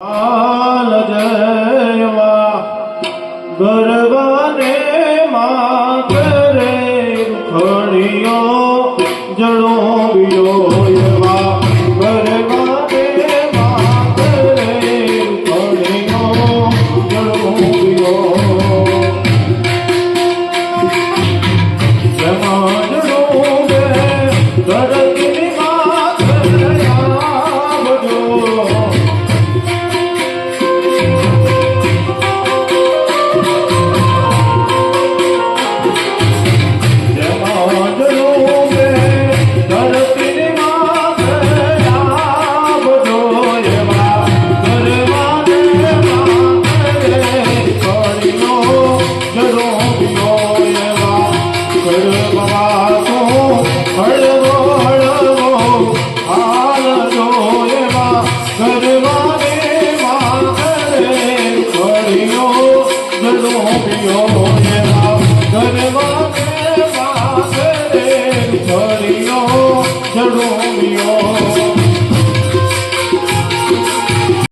હાલ જયવા ગરબાને માગરે ખડીઓ જડો બીજો એવા ગરબાને માગરે ખડીઓ જડો બીજો જમાડો બે ધરતી માગરે આવજો જડો